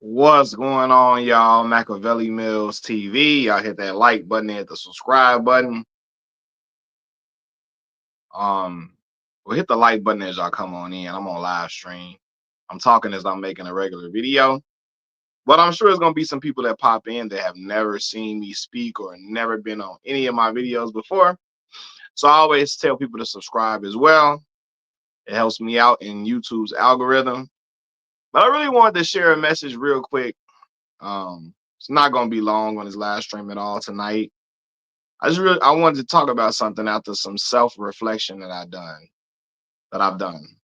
What's going on, y'all? Machiavelli Mills TV. Y'all hit that like button, hit the subscribe button. Um, well, hit the like button as y'all come on in. I'm on live stream. I'm talking as I'm making a regular video, but I'm sure there's gonna be some people that pop in that have never seen me speak or never been on any of my videos before. So I always tell people to subscribe as well. It helps me out in YouTube's algorithm. But I really wanted to share a message real quick. It's not gonna be long on this live stream at all tonight. I wanted to talk about something after some self-reflection that I've done,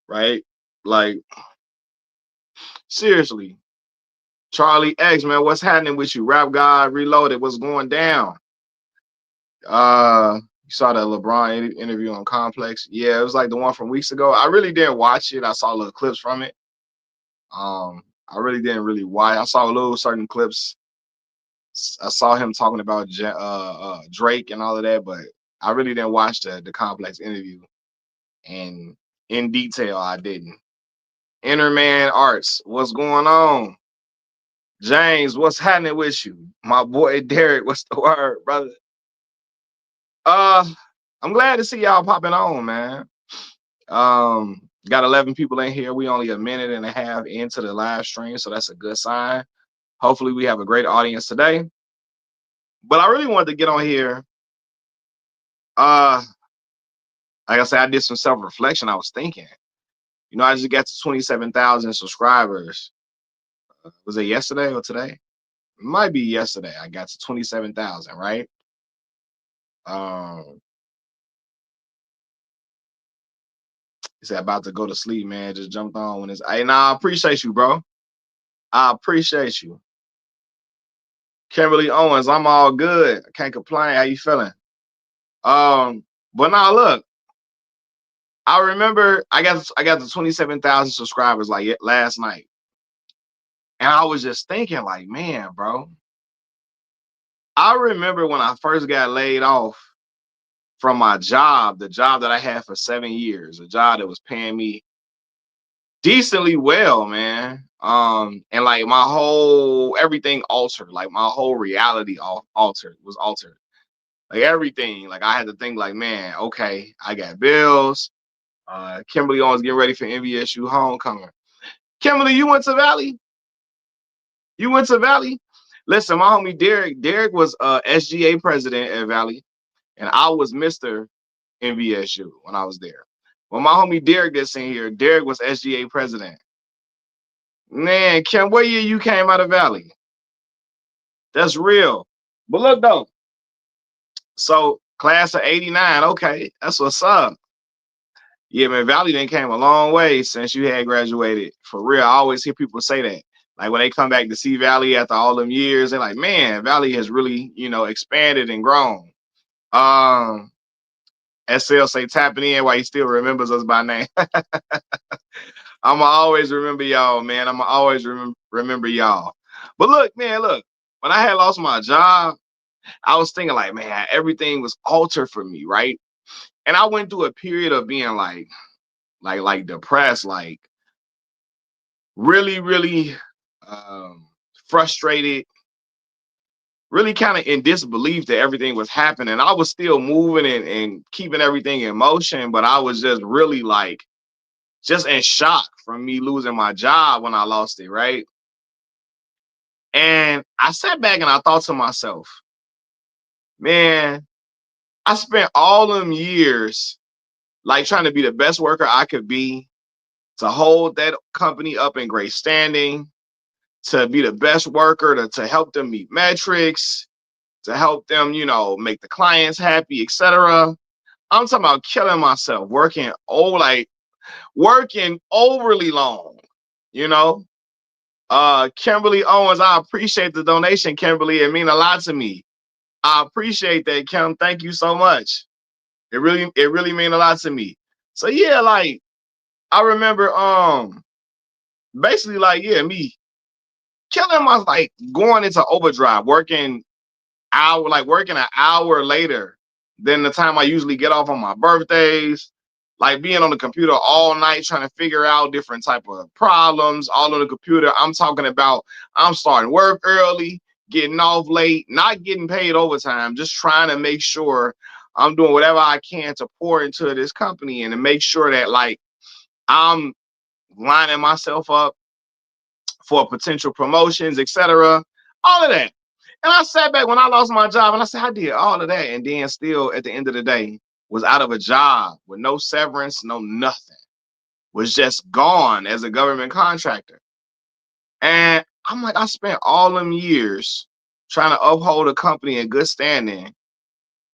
right? Like, seriously, Charlie X, man, what's happening with you? Rap God Reloaded, what's going down? You saw that LeBron interview on Complex. Yeah, it was like the one from weeks ago. I really didn't watch it. I saw little clips from it. I really didn't really watch. I saw little certain clips. I saw him talking about Drake and all of that, but I really didn't watch the Complex interview. And in detail, I didn't. Interman Arts, what's going on? James, what's happening with you? My boy Derek, what's the word, brother? Uh, I'm glad to see y'all popping on, man. Got 11 people in here. We only a minute and a half into the live stream, so that's a good sign. Hopefully, we have a great audience today. But I really wanted to get on here. Like I said, I did some self-reflection. I was thinking, I just got to 27,000 subscribers. Was it yesterday or today? It might be yesterday. I got to 27,000, right? He said about to go to sleep, man. Just jumped on when it's. Hey, nah, I appreciate you, bro. I appreciate you. Kimberly Owens, I'm all good. I can't complain. How you feeling? But now look, I remember I got to 27,000 subscribers like last night. And I was just thinking, like, man, bro. I remember when I first got laid off from my job, the job that I had for 7 years, a job that was paying me decently well, man. And like my whole everything altered, like my whole reality was altered. Like everything, like I had to think, like, man, okay, I got bills. Kimberly Owens getting ready for NVSU homecoming. Kimberly, you went to Valley? You went to Valley? Listen, my homie Derek was SGA president at Valley, and I was Mr. NVSU when I was there. When my homie Derek gets in here, Derek was SGA president. Man, Kim, what year you came out of Valley? That's real. But look though, so class of '89, okay, that's what's up. Yeah, man, Valley then came a long way since you had graduated. For real, I always hear people say that. Like when they come back to see Valley after all them years, they're like, man, Valley has really, expanded and grown. SL say tapping in while he still remembers us by name. I'ma always remember y'all, man. I'ma always remember y'all. But look, man, look. When I had lost my job, I was thinking like, man, everything was altered for me, right? And I went through a period of being like depressed, like really, really frustrated, really kind of in disbelief that everything was happening. I was still moving and keeping everything in motion, but I was just really like just in shock from me losing my job when I lost it, right? And I sat back and I thought to myself, man, I spent all them years like trying to be the best worker I could be, to hold that company up in great standing, to be the best worker, to help them meet metrics, to help them, make the clients happy, etc. I'm talking about killing myself, working overly long, you know. Kimberly Owens, I appreciate the donation, Kimberly. It means a lot to me. I appreciate that, Kim. Thank you so much. It really means a lot to me. So yeah, like I remember basically like, yeah, me killing my like going into overdrive, working an hour later than the time I usually get off on my birthdays. like being on the computer all night trying to figure out different type of problems all on the computer. I'm talking about I'm starting work early, getting off late, not getting paid overtime, just trying to make sure I'm doing whatever I can to pour into this company and to make sure that like I'm lining myself up for potential promotions, etc. All of that. And I sat back when I lost my job and I said, I did all of that. And then still at the end of the day was out of a job with no severance, no nothing. Was just gone as a government contractor. And I'm like, I spent all them years trying to uphold a company in good standing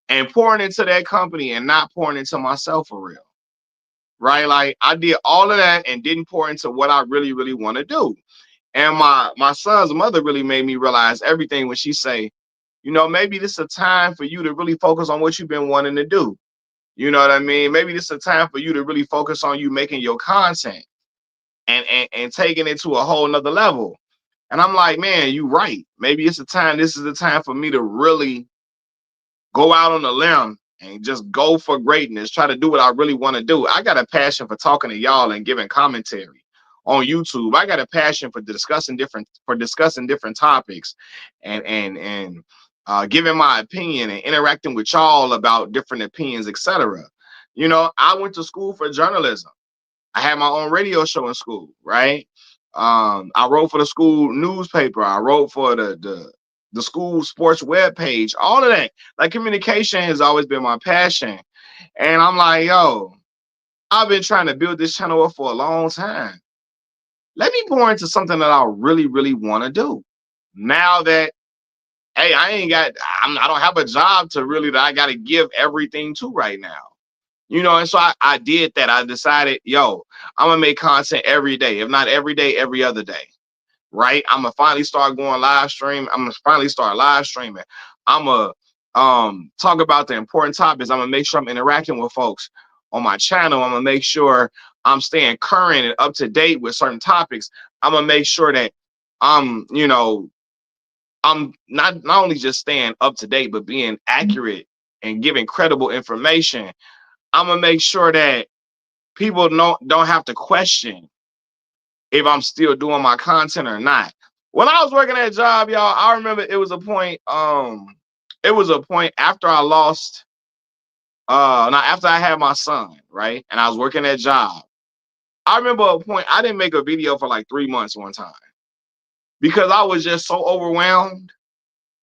and pouring into that company and not pouring into myself for real. Right? Like I did all of that and didn't pour into what I really, really want to do. And my son's mother really made me realize everything when she say, you know, maybe this is a time for you to really focus on what you've been wanting to do. You know what I mean? Maybe this is a time for you to really focus on you making your content and taking it to a whole nother level. And I'm like, man, you right. Maybe it's a time. This is the time for me to really go out on a limb and just go for greatness, try to do what I really want to do. I got a passion for talking to y'all and giving commentary on YouTube. I got a passion for discussing different topics and giving my opinion and interacting with y'all about different opinions, etc. You know, I went to school for journalism. I had my own radio show in school, right? I wrote for the school newspaper. I wrote for the school sports web page. All of that, like communication, has always been my passion. And I'm like, yo, I've been trying to build this channel up for a long time. Let me pour into something that I really, really want to do. Now that hey, I don't have a job to really that I got to give everything to right now. You know, and so I did that. I decided, yo, I'm gonna make content every day, if not every day, every other day. Right? I'm gonna finally start going live stream. I'm gonna finally start live streaming. I'm gonna talk about the important topics. I'm gonna make sure I'm interacting with folks on my channel. I'm gonna make sure I'm staying current and up to date with certain topics. I'm gonna make sure that you know, I'm not only just staying up to date, but being accurate and giving credible information. I'm gonna make sure that people don't have to question if I'm still doing my content or not. When I was working that job, y'all, I remember it was a point after I lost now after I had my son, right? And I was working that job. I remember a point I didn't make a video for like 3 months one time because I was just so overwhelmed.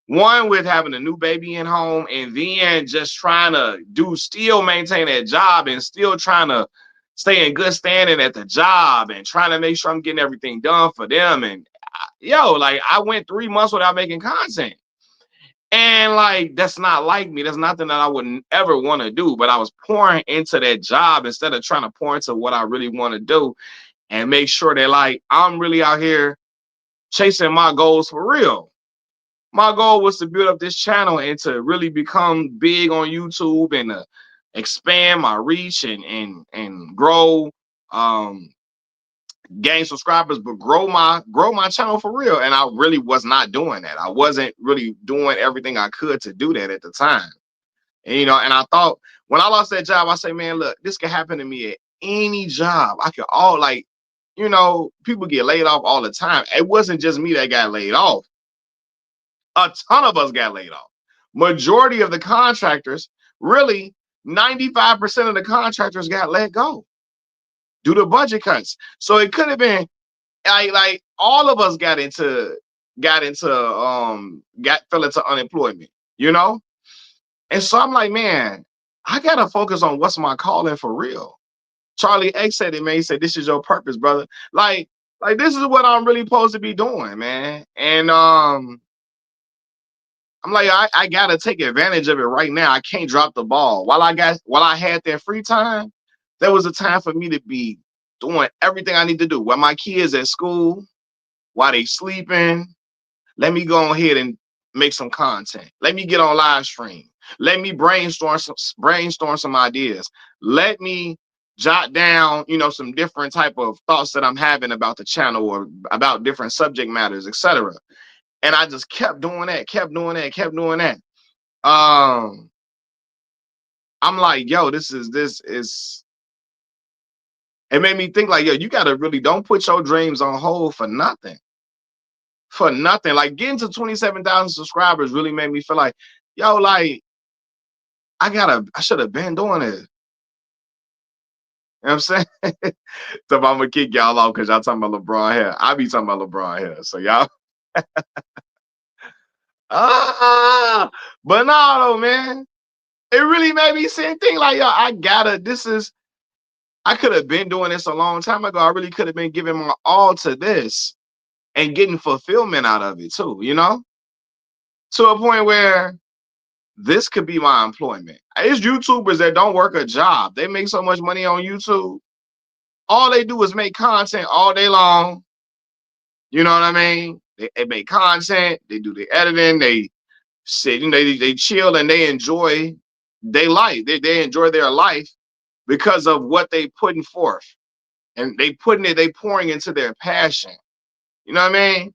One with having a new baby in home and then just trying to still maintain that job and still trying to stay in good standing at the job and trying to make sure I'm getting everything done for them. And yo, like I went 3 months without making content. And like that's not like me. That's nothing that I would ever want to do. But I was pouring into that job instead of trying to pour into what I really want to do and make sure that like I'm really out here chasing my goals for real. My goal was to build up this channel and to really become big on YouTube and to expand my reach and grow, um, gain subscribers, but grow my channel for real. And I really was not doing that. I wasn't really doing everything I could to do that at the time. And, you know, and I thought when I lost that job, I say, man, look, this could happen to me at any job. I could all like, you know, people get laid off all the time. It wasn't just me that got laid off. A ton of us got laid off. Majority of the contractors, really 95% of the contractors got let go due to budget cuts. So it could have been like all of us fell into unemployment, you know? And so I'm like, man, I gotta focus on what's my calling for real. Charlie X said it, man. He said, this is your purpose, brother. Like this is what I'm really supposed to be doing, man. And I'm like, I gotta take advantage of it right now. I can't drop the ball. While I had that free time, there was a time for me to be doing everything I need to do. While my kids at school, while they sleeping, let me go ahead and make some content. Let me get on live stream. Let me brainstorm some ideas. Let me jot down, you know, some different type of thoughts that I'm having about the channel or about different subject matters, etc. And I just kept doing that, kept doing that, kept doing that. Um, I'm like, yo, this is It made me think like, yo, you gotta really don't put your dreams on hold for nothing. For nothing. Like getting to 27,000 subscribers really made me feel like, yo, like I should have been doing it. You know what I'm saying? So I'm gonna kick y'all off because y'all talking about LeBron hair. I be talking about LeBron hair. So y'all but no though, man. It really made me think like, yo, I could have been doing this a long time ago. I really could have been giving my all to this and getting fulfillment out of it too, you know? To a point where this could be my employment. It's YouTubers that don't work a job. They make so much money on YouTube. All they do is make content all day long. You know what I mean? They make content, they do the editing, they sit, they chill and they enjoy their life. They enjoy their life because of what they putting forth. And they pouring into their passion. You know what I mean?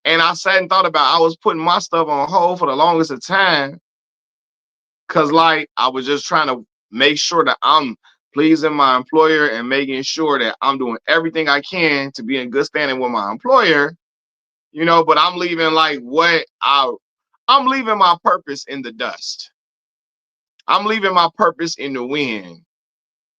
And I sat and thought about I was putting my stuff on hold for the longest of time. Cause like I was just trying to make sure that I'm pleasing my employer and making sure that I'm doing everything I can to be in good standing with my employer, you know, but I'm leaving I'm leaving my purpose in the dust. I'm leaving my purpose in the wind.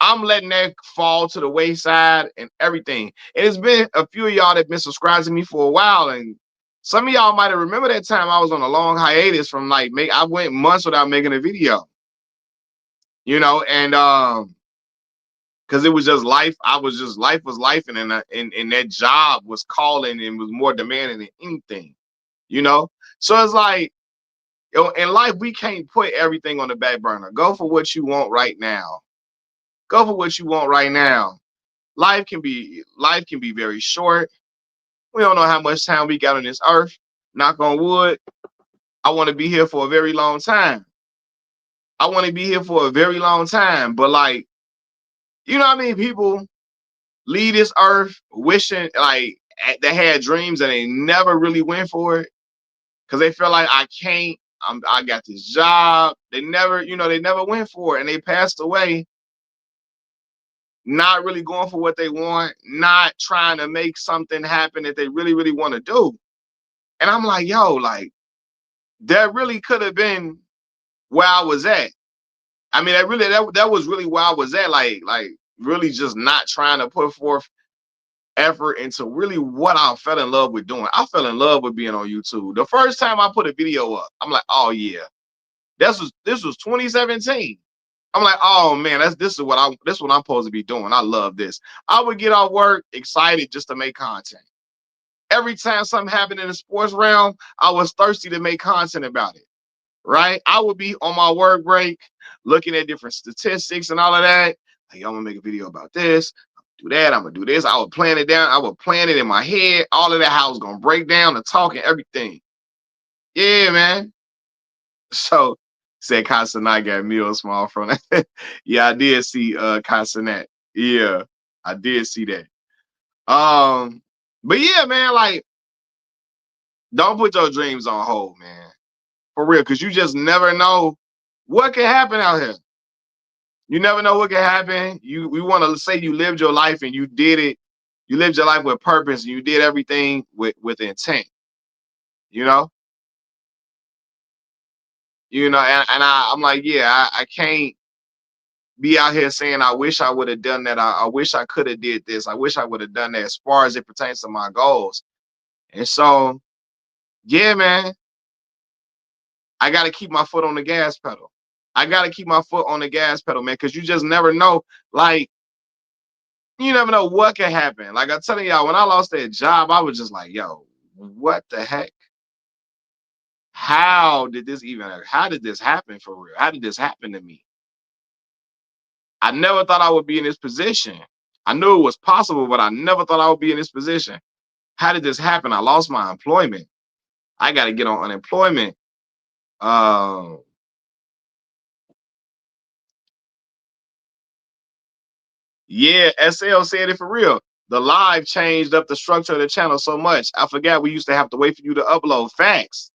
I'm letting that fall to the wayside and everything. And it's been a few of y'all that been subscribed to me for a while. And some of y'all might have remember that time I was on a long hiatus from I went months without making a video, you know, and because it was just life. Life was life, and that job was calling and was more demanding than anything, you know. So it's like, you know, in life we can't put everything on the back burner. Go for what you want right now. Go for what you want right now. Life can be very short. We don't know how much time we got on this earth. Knock on wood. I want to be here for a very long time. I want to be here for a very long time. But like, you know what I mean? People leave this earth wishing like they had dreams and they never really went for it because they feel like I can't. I got this job. They never, they never went for it, and they passed away not really going for what they want, not trying to make something happen that they really, really want to do. And I'm like, yo, like that really could have been where I was at. I mean, that was really where I was at. Like really just not trying to put forth effort into really what I fell in love with doing. I fell in love with being on YouTube. The first time I put a video up, I'm like, oh yeah, this was 2017. I'm like, oh man, this is what I'm supposed to be doing. I love this. I would get off work excited just to make content. Every time something happened in the sports realm, I was thirsty to make content about it. Right? I would be on my work break looking at different statistics and all of that. Like, I'm gonna make a video about this, do that, I'm gonna do this. I would plan it down, I would plan it in my head, all of that, how I was gonna break down the talk and everything. Yeah, man. So said Casanat got meal small from that. Yeah, I did see Casanat. Yeah, I did see that. But yeah, man, like don't put your dreams on hold, man. For real, because you just never know what can happen out here. You never know what can happen. We want to say you lived your life and you did it. You lived your life with purpose and you did everything with intent. You know, I'm like, yeah, I can't be out here saying I wish I would have done that. I wish I could have did this. I wish I would have done that as far as it pertains to my goals. And so, yeah, man, I got to keep my foot on the gas pedal. I got to keep my foot on the gas pedal, man, because you just never know. Like, you never know what can happen. Like I'm telling y'all, when I lost that job, I was just like, yo, what the heck? How did this happen for real? How did this happen to me? I never thought I would be in this position. I knew it was possible, but I never thought I would be in this position. How did this happen? I lost my employment. I got to get on unemployment. Yeah, SL said it for real. The live changed up the structure of the channel so much. I forgot we used to have to wait for you to upload facts.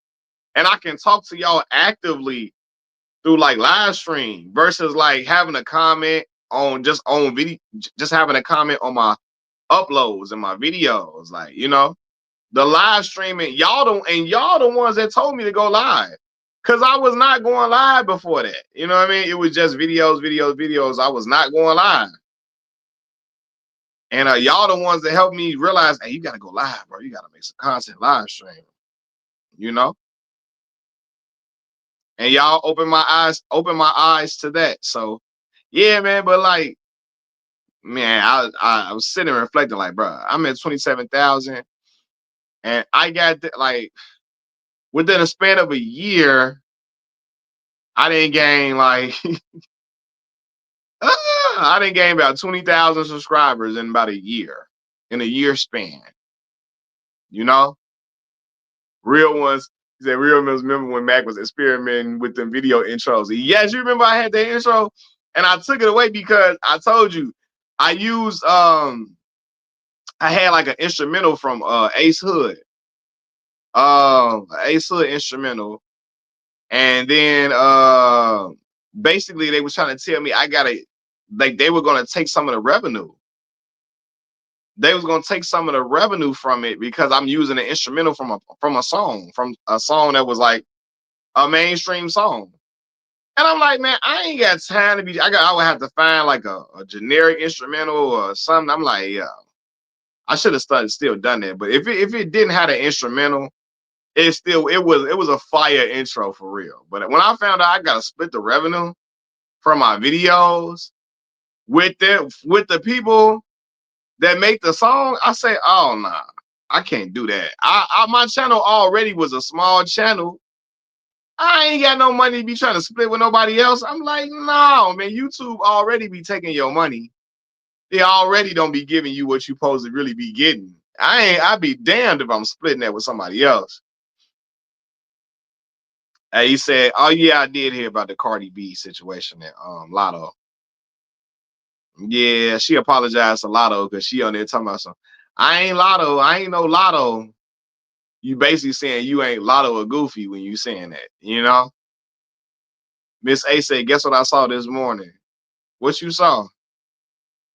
And I can talk to y'all actively through like live stream versus like having a comment on just on video, just having a comment on my uploads and my videos. Like, you know, the live streaming, y'all the ones that told me to go live. Cause I was not going live before that. You know what I mean? It was just videos, videos, videos. I was not going live. And y'all the ones that helped me realize, hey, you gotta go live, bro. You gotta make some content live stream, you know? And y'all open my eyes to that. So yeah, man, but like, man, I was sitting and reflecting, like, bro, I'm at 27,000 and I got like within a span of a year, I didn't gain like I didn't gain about 20,000 subscribers in about a year, in a year span, you know? Real ones. He said real ones remember when Mac was experimenting with them video intros. Yes, you remember I had the intro and I took it away because I told you I used I had like an instrumental from Ace Hood. Ace Hood instrumental. And then basically they was trying to tell me I gotta, like, they were gonna take some of the revenue. They was gonna take some of the revenue from it because I'm using an instrumental from a song that was like a mainstream song. And I'm like, man, I ain't got time to be. I would have to find like a generic instrumental or something. I'm like, yeah, I should have still done that. But if it didn't have an instrumental, it was a fire intro for real. But when I found out I gotta split the revenue from my videos with the people that make the song, I say, oh nah, I can't do that. My channel already was a small channel. I ain't got no money to be trying to split with nobody else. I'm like, no, man, YouTube already be taking your money. They already don't be giving you what you supposed to really be getting. I'd be damned if I'm splitting that with somebody else. And he said, oh yeah, I did hear about the Cardi B situation at Lotto. Yeah, she apologized to Lotto because she on there talking about some. I ain't Lotto. I ain't no Lotto. You basically saying you ain't Lotto or Goofy when you saying that, you know? Miss A said, guess what I saw this morning? What you saw?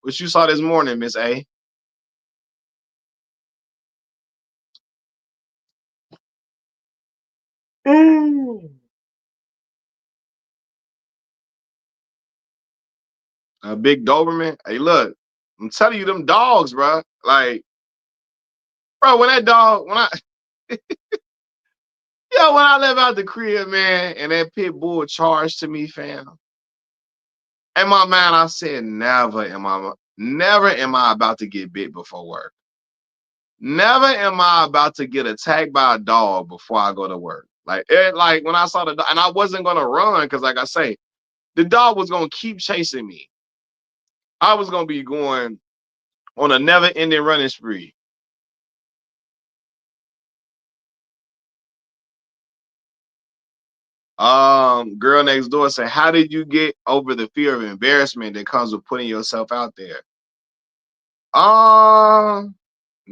What you saw this morning, Miss A? A big Doberman. Hey, look, I'm telling you, them dogs, bro. Like, bro, when that dog, when I, yo, when I left out the crib, man, and that pit bull charged to me, fam. In my mind, I said, never am I about to get bit before work. Never am I about to get attacked by a dog before I go to work. Like when I saw the dog, and I wasn't gonna run because, like I say, the dog was gonna keep chasing me. I was gonna be going on a never-ending running spree. Girl next door said, "How did you get over the fear of embarrassment that comes with putting yourself out there?" Um,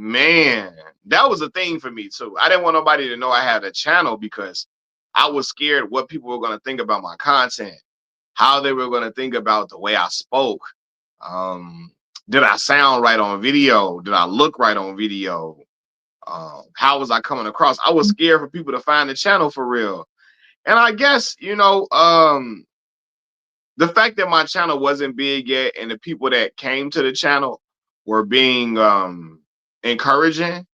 Man, that was a thing for me too. I didn't want nobody to know I had a channel because I was scared what people were gonna think about my content, how they were gonna think about the way I spoke. Um, did I sound right on video? Did I look right on video? How was I coming across? I was scared for people to find the channel for real. And I guess, the fact that my channel wasn't big yet and the people that came to the channel were being encouraging,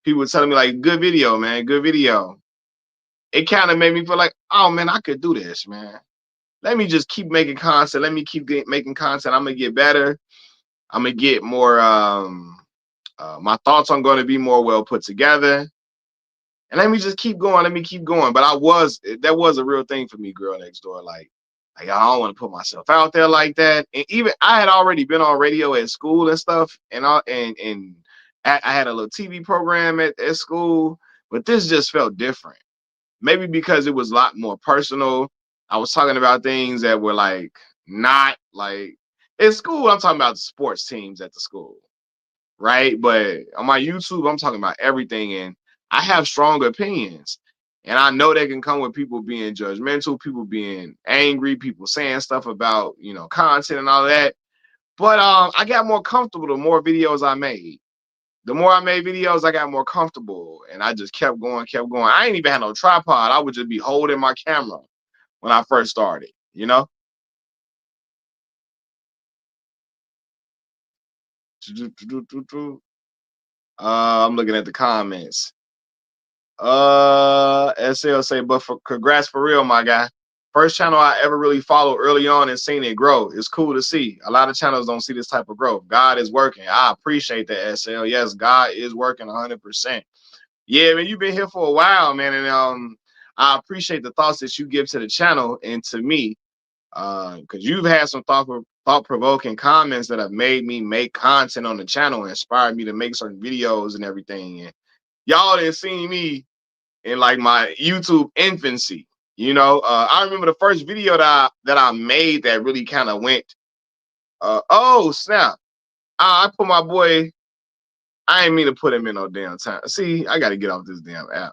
people telling me like, good video, man, good video. It kind of made me feel like, oh man, I could do this, man. Let me just keep making content. Let me keep making content. I'm gonna get better. I'm gonna get more. My thoughts are going to be more well put together. And let me just keep going. Let me keep going. But that was a real thing for me, girl next door. Like I don't want to put myself out there like that. And even I had already been on radio at school and stuff, and I had a little TV program at school, but this just felt different. Maybe because it was a lot more personal. I was talking about things that were like not like in school. I'm talking about sports teams at the school, right? But on my YouTube, I'm talking about everything, and I have strong opinions. And I know they can come with people being judgmental, people being angry, people saying stuff about, content and all that. But I got more comfortable the more videos I made. The more I made videos, I got more comfortable, and I just kept going, kept going. I ain't even had no tripod. I would just be holding my camera when I first started, you know. I'm looking at the comments. SL say, but for congrats for real, my guy. First channel I ever really followed early on and seen it grow. It's cool to see. A lot of channels don't see this type of growth. God is working. I appreciate that, SL. Yes, God is working 100%. Yeah, man, you've been here for a while, man, and I appreciate the thoughts that you give to the channel and to me, because you've had some thought provoking comments that have made me make content on the channel, and inspired me to make certain videos and everything. And y'all didn't see me in like my YouTube infancy. You know, I remember the first video that I made that really kind of went, oh snap! I put my boy. I ain't mean to put him in no damn time. See, I got to get off this damn app.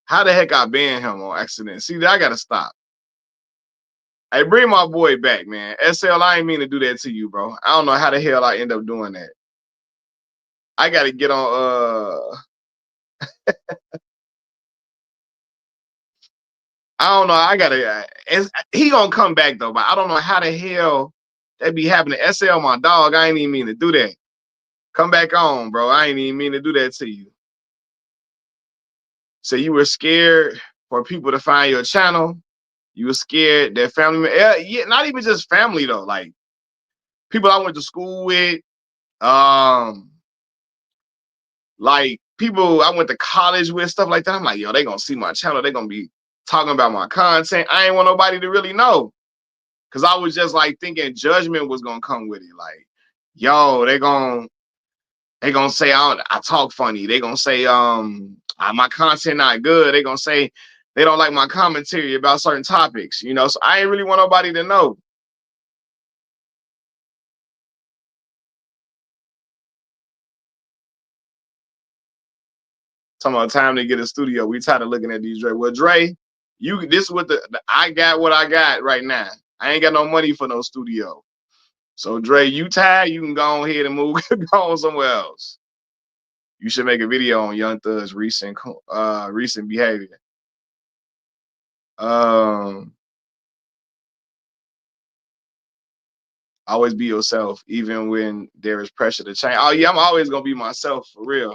How the heck I banned him on accident? See, I got to stop. Hey, bring my boy back, man. SL, I ain't mean to do that to you, bro. I don't know how the hell I end up doing that. I got to get on. I don't know. I gotta. He gonna come back though, but I don't know how the hell that be happening. SL, my dog. I ain't even mean to do that. Come back on, bro. I ain't even mean to do that to you. So you were scared for people to find your channel. You were scared that family, yeah, not even just family though. Like people I went to school with, um, like people I went to college with, stuff like that. I'm like, yo, they gonna see my channel. They gonna be talking about my content. I ain't want nobody to really know. Cause I was just like thinking judgment was gonna come with it. Like, yo, they gonna say I talk funny. They gonna say my content not good. They gonna say they don't like my commentary about certain topics. You know, so I ain't really want nobody to know. Talking about time to get a studio. We tired of looking at these Dre. Well, Dre, you this is what I got what I got right now. I ain't got no money for no studio. So Dre, you tired? You can go ahead and move go on somewhere else. You should make a video on Young Thug's recent behavior. Um, always be yourself, even when there is pressure to change. Oh yeah, I'm always gonna be myself for real.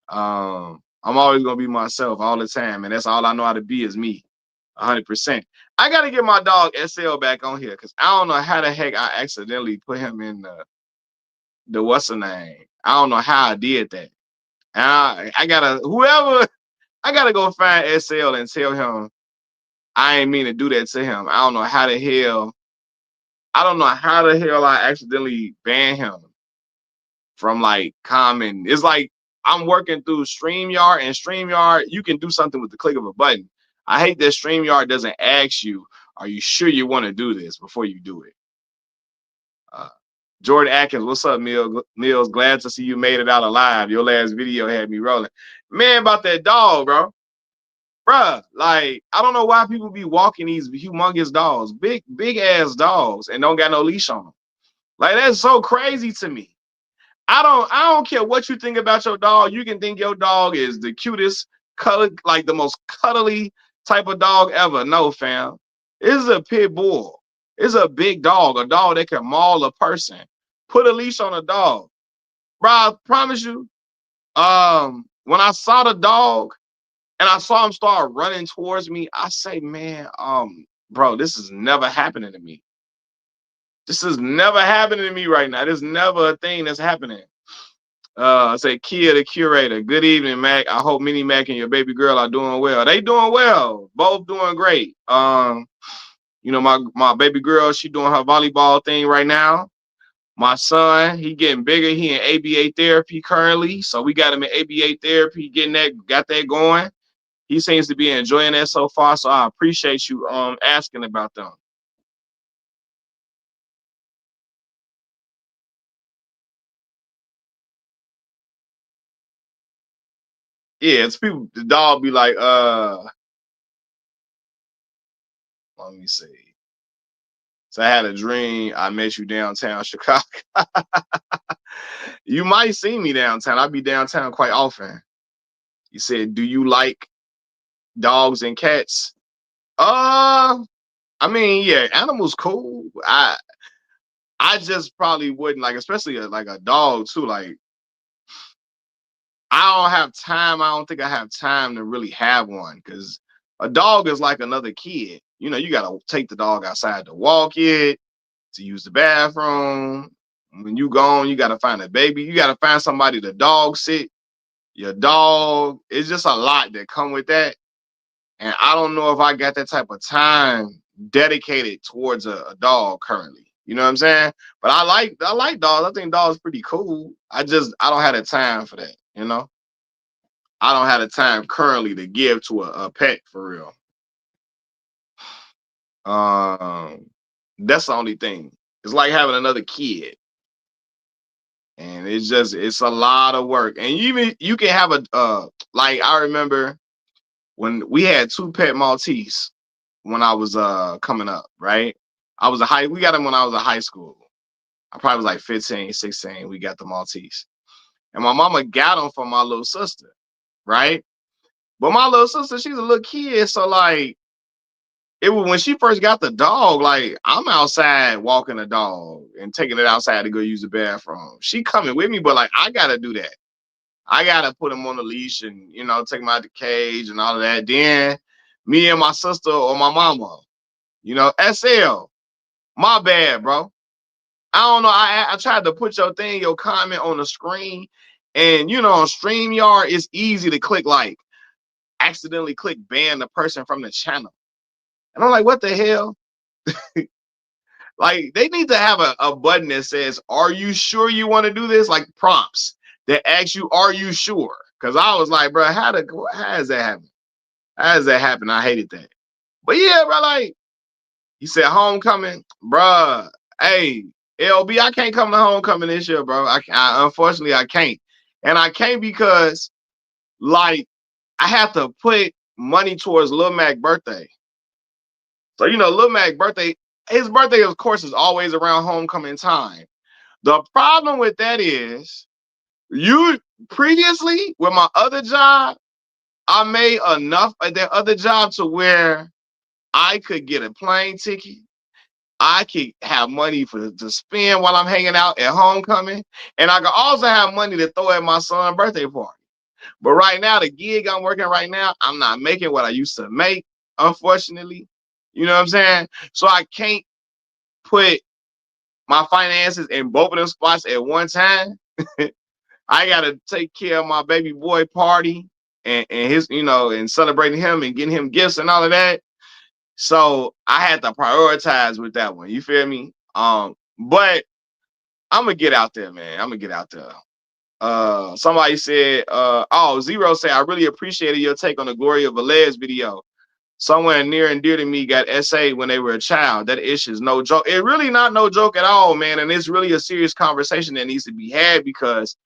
I'm always gonna be myself all the time, and that's all I know how to be is me, 100%. I gotta get my dog SL back on here because I don't know how the heck I accidentally put him in the what's the name. I don't know how I did that. And I gotta whoever I gotta go find SL and tell him I ain't mean to do that to him. I don't know how the hell. I don't know how the hell I accidentally banned him from like common. It's like I'm working through StreamYard, and StreamYard, you can do something with the click of a button. I hate that StreamYard doesn't ask you, are you sure you want to do this before you do it? Uh, Jordan Atkins, what's up, Mills? Glad to see you made it out alive. Your last video had me rolling. Man, about that dog, bro. Bruh, like, I don't know why people be walking these humongous dogs, big ass dogs, and don't got no leash on them. Like, that's so crazy to me. I don't care what you think about your dog. You can think your dog is the cutest, color, like the most cuddly type of dog ever. No, fam. This is a pit bull. It's a big dog, a dog that can maul a person. Put a leash on a dog. Bro, I promise you, when I saw the dog and I saw him start running towards me, I say, man, bro, this is never happening to me. This is never happening to me right now. There's never a thing that's happening. I say Kia the curator. Good evening, Mac. I hope Mini Mac and your baby girl are doing well. They doing well. Both doing great. You know, my baby girl, she doing her volleyball thing right now. My son, he getting bigger. He in ABA therapy currently. So we got him in ABA therapy, got that going. He seems to be enjoying that so far. So I appreciate you asking about them. Yeah, it's people the dog be like, let me see. So I had a dream I met you downtown Chicago. You might see me downtown. I'll be downtown quite often. You said, do you like dogs and cats? Uh, I mean, yeah, animals cool. I just probably wouldn't like, especially like a dog too. Like I don't have time. I don't think I have time to really have one because a dog is like another kid. You know, you gotta take the dog outside to walk it, to use the bathroom. When you gone, you gotta find a baby. You gotta find somebody to dog sit your dog. It's just a lot that come with that. And I don't know if I got that type of time dedicated towards a dog currently. You know what I'm saying? But I like dogs. I think dogs pretty cool. I don't have the time for that, you know? I don't have the time currently to give to a pet for real. Um that's the only thing. It's like having another kid. And it's a lot of work. And you can have a like I remember when we had two pet Maltese when I was coming up, right? We got them when I was in high school. I probably was like 15, 16. We got the Maltese. And my mama got them for my little sister, right? But my little sister, she's a little kid, so like it was when she first got the dog, like I'm outside walking the dog and taking it outside to go use the bathroom. She coming with me, but like I gotta do that. I gotta put him on the leash and take him out the cage and all of that. Then me and my sister or my mama, SL, my bad, bro. I don't know. I tried to put your comment on the screen, and on StreamYard, it's easy to click like accidentally click ban the person from the channel. And I'm like, what the hell? Like they need to have a button that says, "Are you sure you want to do this?" Like prompts that ask you, "Are you sure?" Because I was like, bro, how does that happen? How does that happen? I hated that. But yeah, bro, like you said, homecoming, bro. Hey, LB, I can't come to homecoming this year, bro. Unfortunately I can't, and I can't because like I have to put money towards Lil Mac birthday. So Lil Mac birthday, his birthday, of course, is always around homecoming time. The problem with that is you previously with my other job, I made enough at that other job to where I could get a plane ticket. I could have money to spend while I'm hanging out at homecoming. And I could also have money to throw at my son's birthday party. But right now, the gig I'm working right now, I'm not making what I used to make, unfortunately. You know what I'm saying? So I can't put my finances in both of them spots at one time. I gotta take care of my baby boy party and his, and celebrating him and getting him gifts and all of that. So I had to prioritize with that one. You feel me? But I'm gonna get out there, man. I'm gonna get out there. Somebody said, Zero said, I really appreciated your take on the Gloria Velez video. Someone near and dear to me got SA when they were a child. That issue is no joke. It really not no joke at all, man. And it's really a serious conversation that needs to be had because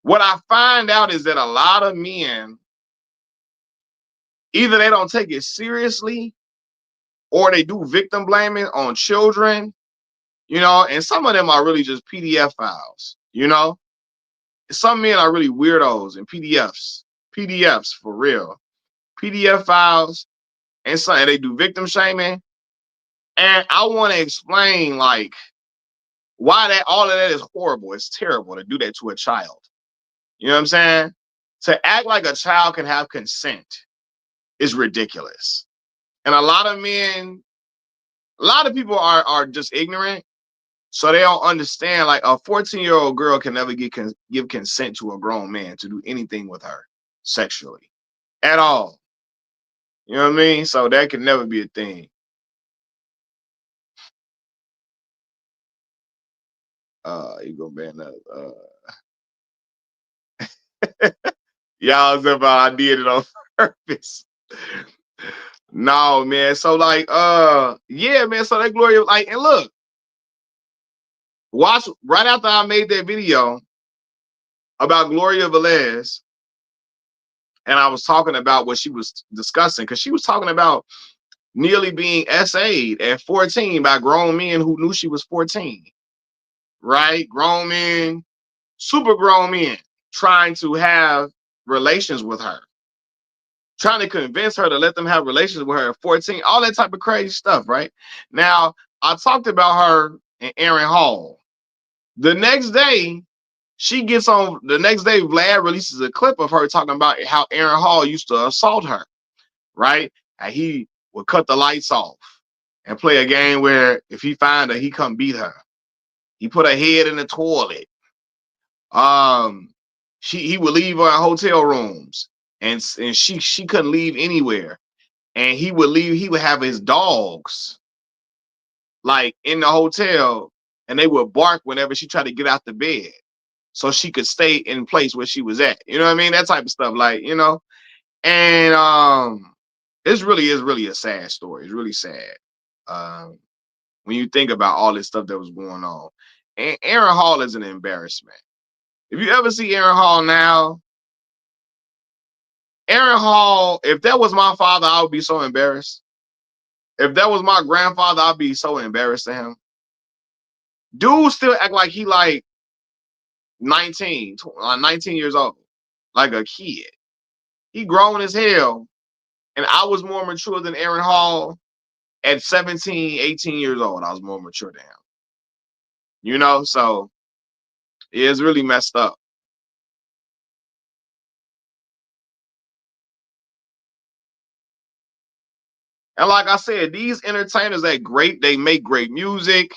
what I find out is that a lot of men, either they don't take it seriously or they do victim blaming on children, and some of them are really just PDF files, Some men are really weirdos and PDFs for real. PDF files and they do victim shaming. And I want to explain like why all of that is horrible. It's terrible to do that to a child. You know what I'm saying? To act like a child can have consent is ridiculous. And a lot of people are just ignorant. So they don't understand like a 14-year-old girl can never give consent to a grown man to do anything with her sexually at all. You know what I mean? So that can never be a thing. You gonna ban that? Y'all about I did it on purpose. No, man. So like, yeah, man. So that Gloria, like, and look, watch right after I made that video about Gloria Velez, and I was talking about what she was discussing because she was talking about nearly being SA'd at 14 by grown men who knew she was 14, right? Grown men, super grown men, trying to have relations with her, trying to convince her to let them have relations with her at 14, all that type of crazy stuff, right? Now, I talked about her and Aaron Hall. The next day, she gets on, the next day, Vlad releases a clip of her talking about how Aaron Hall used to assault her, right? And he would cut the lights off and play a game where if he find her, he come beat her. He put her head in the toilet. Um, he would leave her in hotel rooms, and she couldn't leave anywhere. And he would leave. He would have his dogs like in the hotel, and they would bark whenever she tried to get out the bed, so she could stay in place where she was at. You know what I mean? That type of stuff, like, you know. And it's really a sad story. It's really sad. Um, when you think about all this stuff that was going on. And Aaron Hall is an embarrassment. If you ever see Aaron Hall now, Aaron Hall, if that was my father, I would be so embarrassed. If that was my grandfather, I'd be so embarrassed to him. Dude still act like he like 19 years old, like a kid. He grown as hell. And I was more mature than Aaron Hall at 17, 18 years old. I was more mature than him. You know, so yeah, it's really messed up. And like I said, these entertainers they make great music,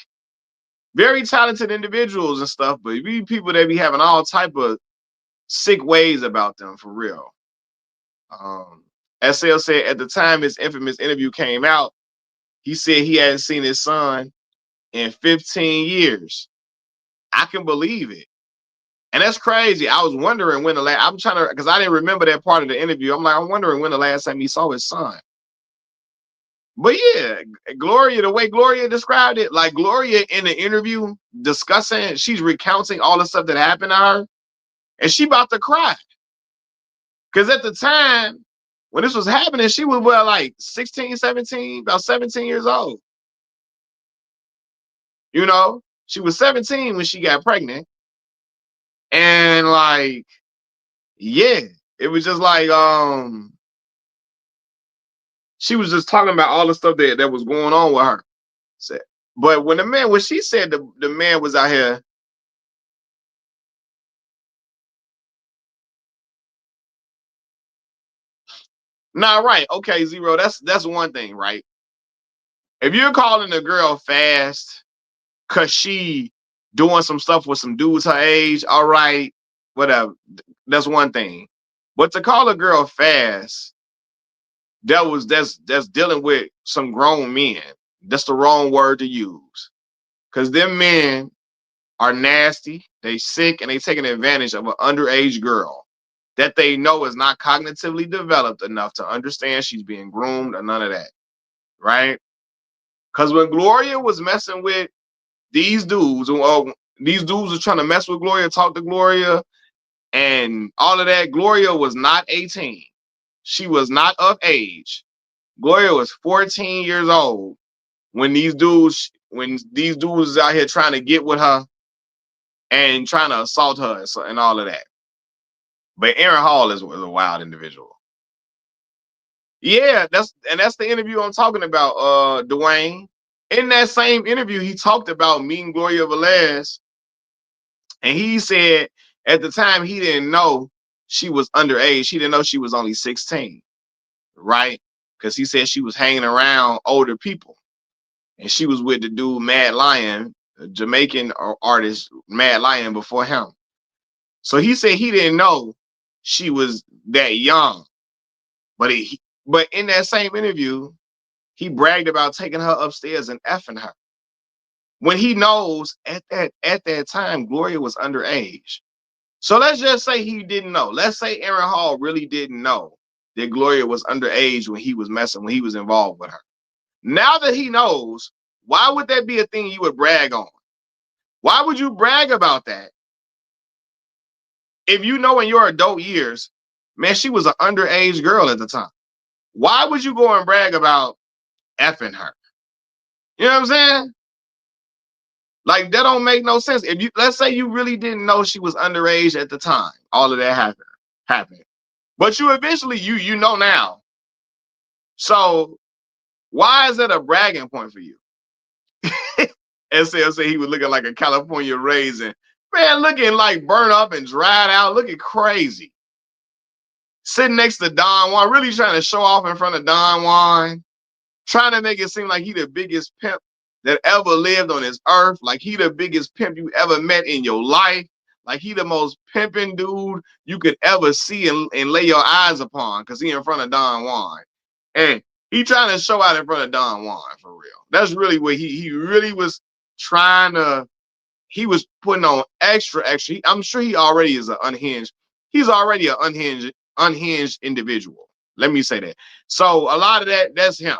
very talented individuals and stuff, but we people that be having all type of sick ways about them for real. Um, SL said at the time his infamous interview came out, he said he hadn't seen his son in 15 years. I can believe it. And that's crazy. I was wondering when the last, I'm trying to, because I didn't remember that part of the interview. I'm wondering when the last time he saw his son. But yeah, Gloria, the way Gloria described it, like Gloria in the interview discussing, she's recounting all the stuff that happened to her, and she about to cry. Because at the time, when this was happening, she was well, like 16, 17, about 17 years old. You know, she was 17 when she got pregnant. And like, yeah, it was just like, she was just talking about all the stuff that was going on with her. But when she said the man was out here, nah, right, okay, Zero, that's one thing, right? If you're calling a girl fast cause she doing some stuff with some dudes her age, all right, whatever, that's one thing. But to call a girl fast, that's dealing with some grown men. That's the wrong word to use. Cause them men are nasty, they sick, and they taking advantage of an underage girl that they know is not cognitively developed enough to understand she's being groomed or none of that, right? Because when Gloria was messing with these dudes, these dudes were trying to mess with Gloria, talk to Gloria, and all of that, Gloria was not 18. She was not of age. Gloria was 14 years old when these dudes is out here trying to get with her and trying to assault her and all of that. But Aaron Hall was a wild individual. Yeah, that's the interview I'm talking about, Dwayne. In that same interview, he talked about meeting Gloria Velez, and he said at the time he didn't know she was underage. He didn't know she was only 16, right? Because he said she was hanging around older people, and she was with the dude Mad Lion, a Jamaican artist Mad Lion before him. So he said he didn't know she was that young. But in that same interview, he bragged about taking her upstairs and effing her. When he knows at that time Gloria was underage. So let's just say he didn't know. Let's say Aaron Hall really didn't know that Gloria was underage when he was involved with her. Now that he knows, why would that be a thing you would brag on? Why would you brag about that if you know in your adult years, man, she was an underage girl at the time? Why would you go and brag about effing her. You know what I'm saying? Like, that don't make no sense. If you, let's say you really didn't know she was underage at the time, all of that happened. But you eventually you know now. So why is it a bragging point for you? SL say he was looking like a California raisin. Man, looking like burnt up and dried out, looking crazy. Sitting next to Don Juan, really trying to show off in front of Don Juan, trying to make it seem like he the biggest pimp that ever lived on this earth, like he the biggest pimp you ever met in your life, like he the most pimping dude you could ever see and lay your eyes upon, because he in front of Don Juan. And he trying to show out in front of Don Juan, for real. That's really what he really was trying to, he was putting on extra. I'm sure he already is an unhinged. He's already an unhinged individual. Let me say that. So a lot of that's him.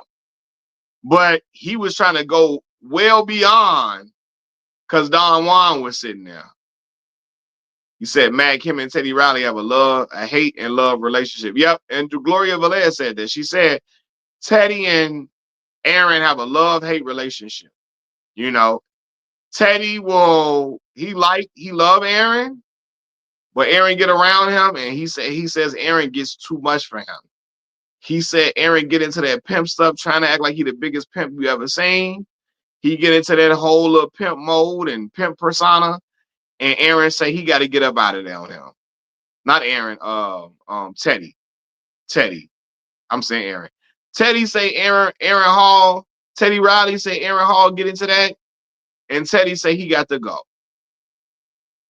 But he was trying to go well beyond, because Don Juan was sitting there. He said Matt Kim and Teddy Riley have a hate and love relationship. Yep. And Gloria Velez said that. She said Teddy and Aaron have a love-hate relationship. You know, Teddy he love Aaron, but Aaron get around him, and he says Aaron gets too much for him. He said Aaron get into that pimp stuff, trying to act like he the biggest pimp you ever seen. He get into that whole little pimp mode and pimp persona, and Aaron say he got to get up out of there on him. Not Aaron, Teddy. Teddy. I'm saying Aaron. Teddy say Aaron Hall. Teddy Riley say Aaron Hall get into that, and Teddy say he got to go.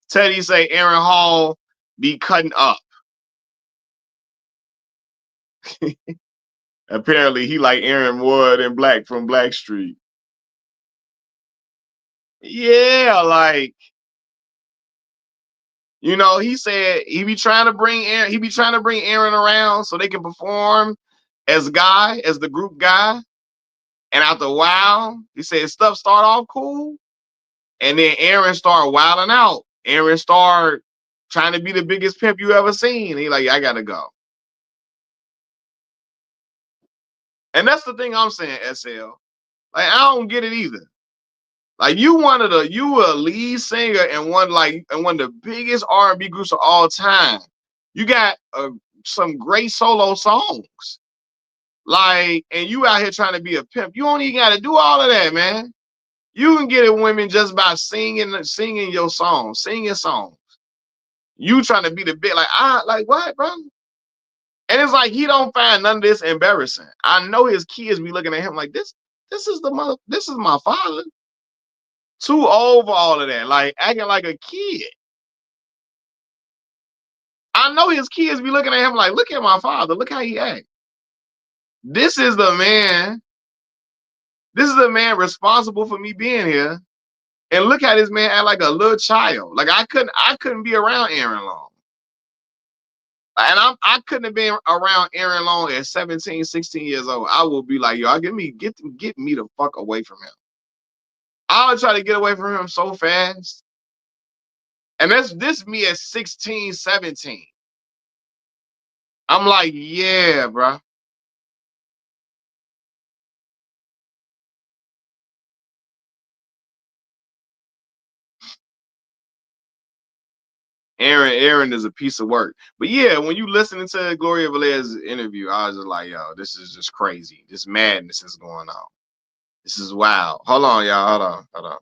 Teddy say Aaron Hall be cutting up. Apparently, he like Aaron Wood and Black from Blackstreet. Yeah, like, you know, he said he be trying to bring Aaron around so they can perform as the group guy. And after a while, he said stuff start off cool, and then Aaron started wilding out. Aaron started trying to be the biggest pimp you ever seen. He like, I gotta go. And that's the thing I'm saying, SL. Like, I don't get it either. Like, you a lead singer and one of the biggest R&B groups of all time. You got some great solo songs. Like, and you out here trying to be a pimp. You don't even got to do all of that, man. You can get at women just by singing your songs, singing songs. You trying to be the big, like what, bro? And it's like he don't find none of this embarrassing. I know his kids be looking at him like this is my father. Too old for all of that, like acting like a kid. I know his kids be looking at him like, look at my father, look how he act. This is the man responsible for me being here. And look how this man act like a little child. Like, I couldn't be around Aaron long. And I couldn't have been around Aaron long at 17, 16 years old. I will be like, yo, get me the fuck away from him. I'll try to get away from him so fast. And this me at 16, 17. I'm like, yeah, bro. Aaron is a piece of work. But yeah, when you listening to Gloria Velez's interview, I was just like, yo, this is just crazy. This madness is going on. This is wild. Hold on, y'all. Hold on.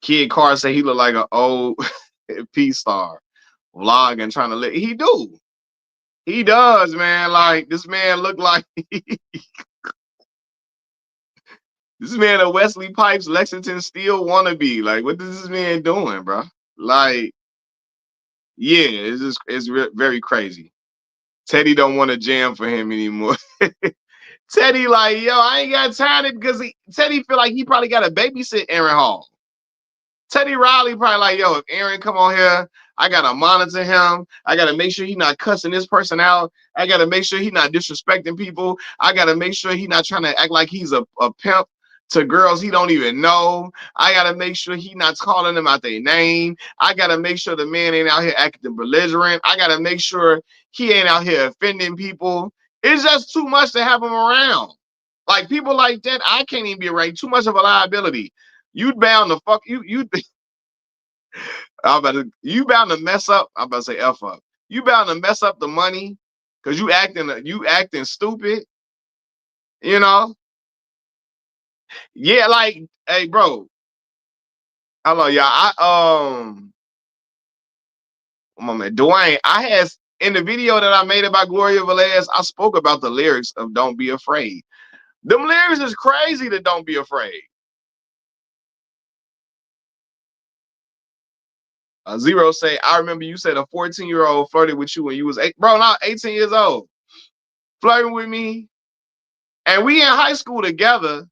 Kid Carr say he look like an old P star vlogging, trying to let. He do. He does, man. Like, this man look like this man a Wesley Pipes Lexington Steel wannabe. Like, what is this man doing, bro? Like, yeah, it's very crazy. Teddy don't want to jam for him anymore. Teddy like, yo, I ain't got time because Teddy feel like he probably got to babysit Aaron Hall. Teddy Riley probably like, yo, if Aaron come on here, I gotta monitor him. I gotta make sure he not cussing this person out. I gotta make sure he not disrespecting people. I gotta make sure he not trying to act like he's a pimp to girls he don't even know. I gotta make sure he not calling them out their name. I gotta make sure the man ain't out here acting belligerent. I gotta make sure he ain't out here offending people. It's just too much to have him around. Like people like that, I can't even be around. Too much of a liability. You bound to fuck you. You bound to mess up. I'm about to say f up. You bound to mess up the money because you acting stupid. You know. Yeah, like, hey, bro. Hello, y'all. My man, Dwayne. I had in the video that I made about Gloria Velez, I spoke about the lyrics of "Don't Be Afraid." Them lyrics is crazy to "Don't Be Afraid." Zero say, I remember you said a 14-year-old flirted with you when you was eight, bro. Now 18 years old, flirting with me, and we in high school together.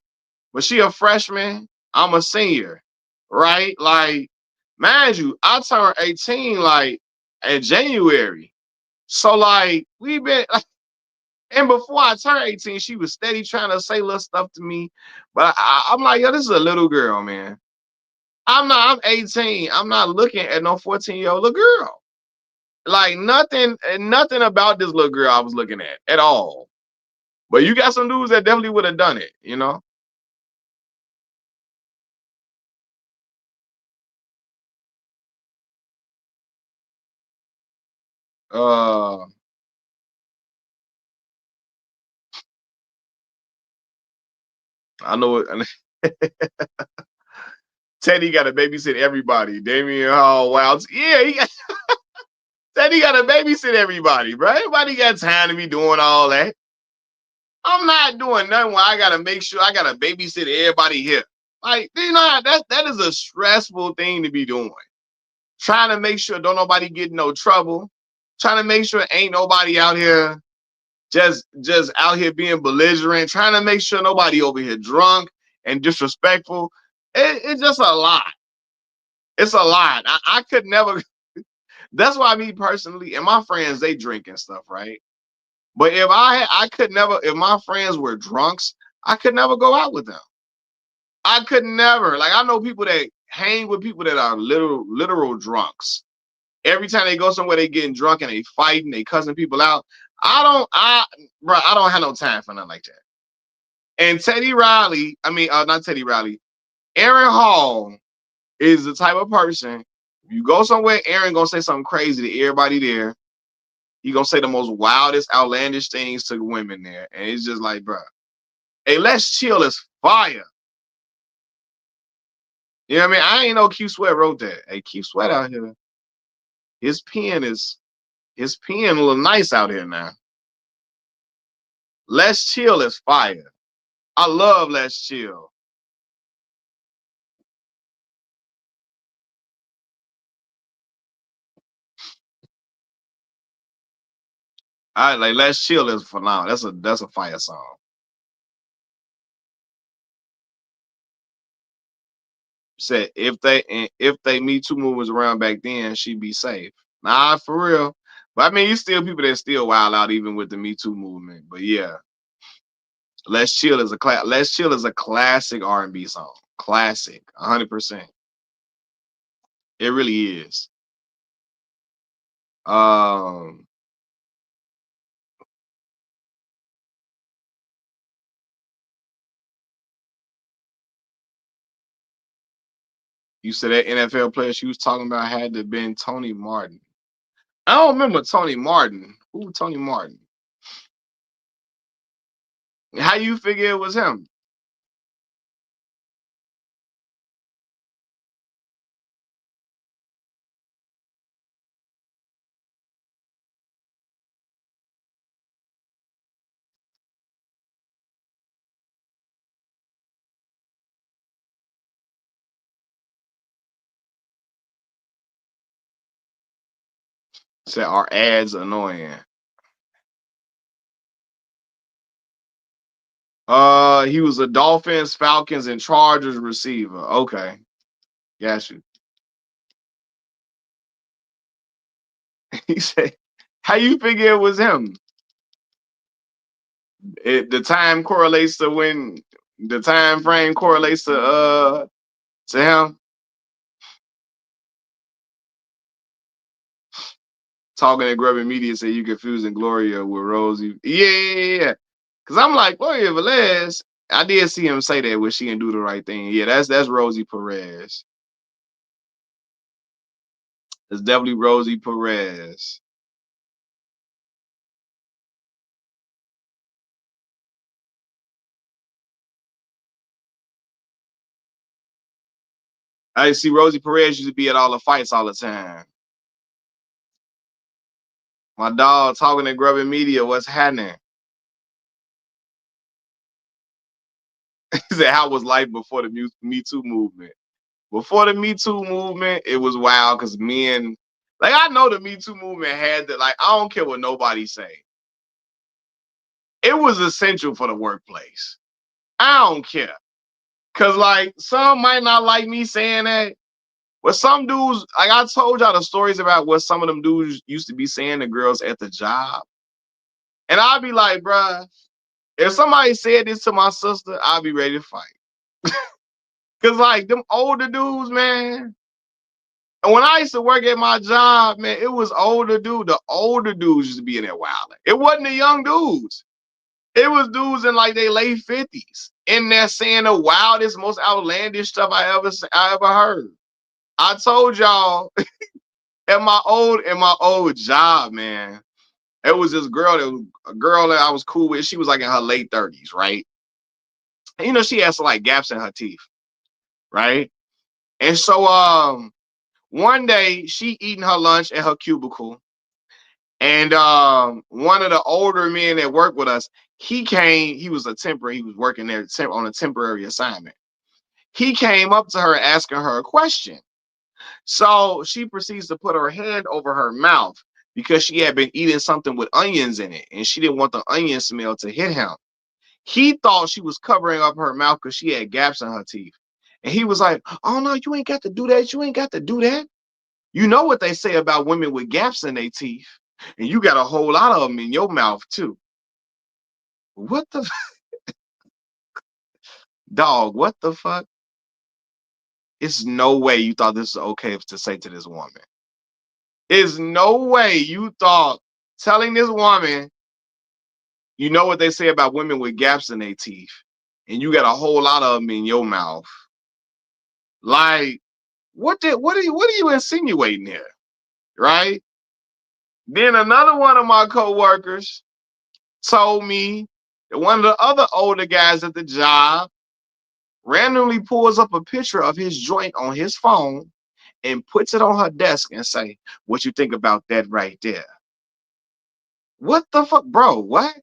But she a freshman, I'm a senior, right? Like, mind you, I turned 18 like in January. So like we been like, and before I turned 18, she was steady trying to say little stuff to me. But I'm like, yo, this is a little girl, man. I'm 18. I'm not looking at no 14-year-old little girl. Like nothing about this little girl I was looking at all. But you got some dudes that definitely would have done it, you know? Uh I know it. Teddy got to babysit everybody. Damian Hall, Wilds. Yeah, Teddy got to babysit everybody, bro. Everybody got time to be doing all that. I'm not doing nothing where I gotta make sure I gotta babysit everybody here. Like, you know, that is a stressful thing to be doing. Trying to make sure don't nobody get in no trouble. Trying to make sure ain't nobody out here just out here being belligerent. Trying to make sure nobody over here drunk and disrespectful. It's just a lot. It's a lot. I could never. That's why me personally and my friends they drink and stuff, right? But if I could never, if my friends were drunks, I could never go out with them. I could never. Like I know people that hang with people that are literal drunks. Every time they go somewhere, they getting drunk and they fighting, they cussing people out. I don't have no time for nothing like that. And Teddy Riley, I mean, not Teddy Riley, Aaron Hall is the type of person. If you go somewhere, Aaron gonna say something crazy to everybody there. He gonna say the most wildest, outlandish things to women there, and it's just like, bro, hey, let's chill is fire. You know what I mean? I ain't know Q Sweat wrote that. Hey, Q Sweat out here, his pen is his pen a little nice out here now. Let's chill is fire. I love Let's Chill. I like Let's Chill is phenomenal. That's a fire song. Said if they Me Too movement was around back then, she'd be safe. Nah, for real. But I mean, you still people that still wild out even with the Me Too movement. But yeah, Let's Chill is a classic R&B song. Classic, 100%. It really is. Um, you said that NFL player she was talking about had to have been Tony Martin. I don't remember Tony Martin. Who Tony Martin? How you figure it was him? Said our ads annoying. He was a Dolphins, Falcons, and Chargers receiver. Okay, got you. He said, "How you figure it was him?" The time correlates to when The time frame correlates to him. Talking and grubbing media say you confusing Gloria with Rosie. Yeah. Cause I'm like, Gloria Velez. I did see him say that when she didn't do the right thing. Yeah, that's Rosie Perez. It's definitely Rosie Perez. I see Rosie Perez used to be at all the fights all the time. My dog talking and grubbing media. What's happening? He said, "How was life before the Me Too movement?" Before the Me Too movement, it was wild because men, like I know the Me Too movement had to, like, I don't care what nobody say. It was essential for the workplace. I don't care. Cause like some might not like me saying that, but some dudes, like I told y'all the stories about what some of them dudes used to be saying to girls at the job. And I'd be like, bruh, if somebody said this to my sister, I'd be ready to fight. Cause like them older dudes, man. And when I used to work at my job, man, it was older dude. The older dudes used to be in there wilding. It wasn't the young dudes. It was dudes in like their late 50s in there saying the wildest, most outlandish stuff I ever heard. I told y'all in my old job, man. It was this girl a girl that I was cool with. She was like in her late 30s, right? And, you know, she had some like gaps in her teeth, right? And so one day she eating her lunch at her cubicle, and one of the older men that worked with us, he came. He was he was working there on a temporary assignment. He came up to her asking her a question. So she proceeds to put her hand over her mouth because she had been eating something with onions in it, and she didn't want the onion smell to hit him. He thought she was covering up her mouth because she had gaps in her teeth. And he was like, "Oh no, you ain't got to do that. You ain't got to do that. You know what they say about women with gaps in their teeth, and you got a whole lot of them in your mouth too." What the dog? What the fuck? It's no way you thought this was okay to say to this woman. It's no way you thought telling this woman, you know what they say about women with gaps in their teeth, and you got a whole lot of them in your mouth. Like, what are you insinuating here? Right? Then another one of my coworkers told me that one of the other older guys at the job randomly pulls up a picture of his joint on his phone and puts it on her desk and say, "What you think about that right there?" What the fuck, bro? What?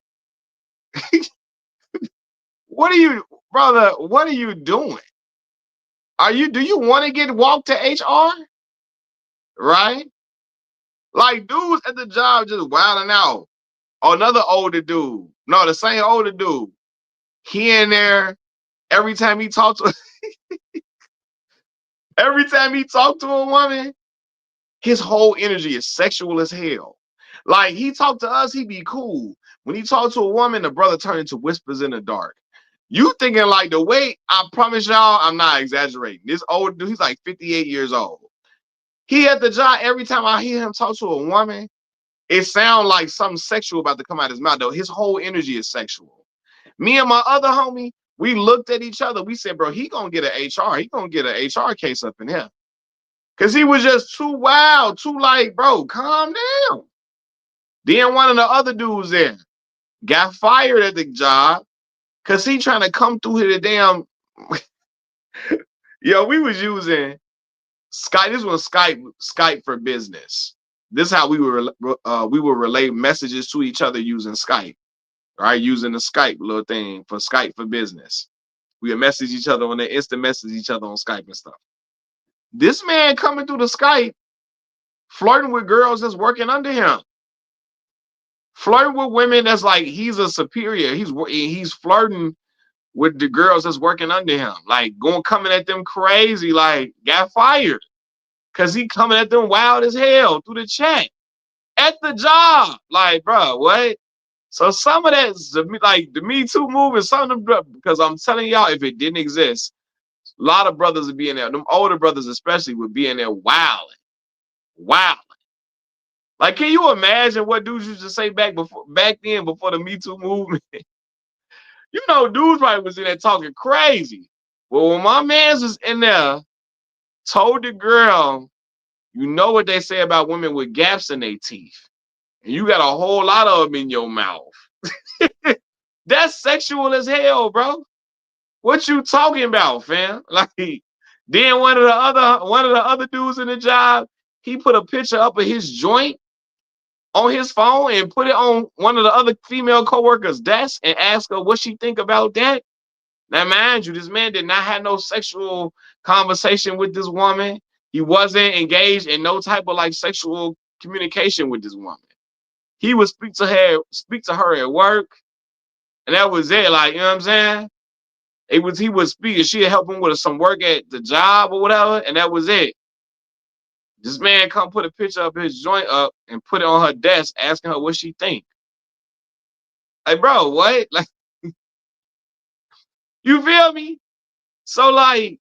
What are you, brother? What are you doing? Do you want to get walked to HR? Right? Like dudes at the job just wilding out. Oh, another older dude. No, the same older dude. He in there every time he talks to every time he talked to a woman, his whole energy is sexual as hell. Like he talked to us, he be cool. When he talked to a woman, the brother turned into whispers in the dark. You thinking like the way, I promise y'all, I'm not exaggerating. This old dude, he's like 58 years old. He at the job, every time I hear him talk to a woman, it sounds like something sexual about to come out of his mouth, though. His whole energy is sexual. Me and my other homie, we looked at each other. We said, bro, he gonna get an HR. He gonna get an HR case up in here. Cause he was just too wild, too like, bro, calm down. Then one of the other dudes there got fired at the job because he trying to come through here the damn. Yo, we was using Skype. This was Skype for business. This is how we would relay messages to each other using Skype, right? Using the Skype little thing for Skype for business. We would message each other on the instant message each other on Skype and stuff. This man coming through the Skype, flirting with girls that's working under him, flirting with women that's like he's a superior. He's flirting with the girls that's working under him, like coming at them crazy, like got fired because he coming at them wild as hell through the chat at the job. Like, bro, what? So some of that's like the Me Too movement, some of them, because I'm telling y'all, if it didn't exist, a lot of brothers would be in there. Them older brothers especially would be in there wilding, wilding. Like, can you imagine what dudes used to say back then before the Me Too movement? You know, dudes probably was in there talking crazy. Well, when my man's was in there, told the girl, you know what they say about women with gaps in their teeth, and you got a whole lot of them in your mouth. That's sexual as hell, bro. What you talking about, fam? Like, then one of the other dudes in the job, he put a picture up of his joint on his phone and put it on one of the other female coworkers' desk and asked her what she think about that. Now, mind you, this man did not have no sexual conversation with this woman. He wasn't engaged in no type of like sexual communication with this woman. He would speak to her at work, and that was it. Like, you know what I'm saying? He would speak, and she'd help him with some work at the job or whatever, and that was it. This man come put a picture of his joint up and put it on her desk, asking her what she think. Like, bro, what? Like, you feel me? So, like,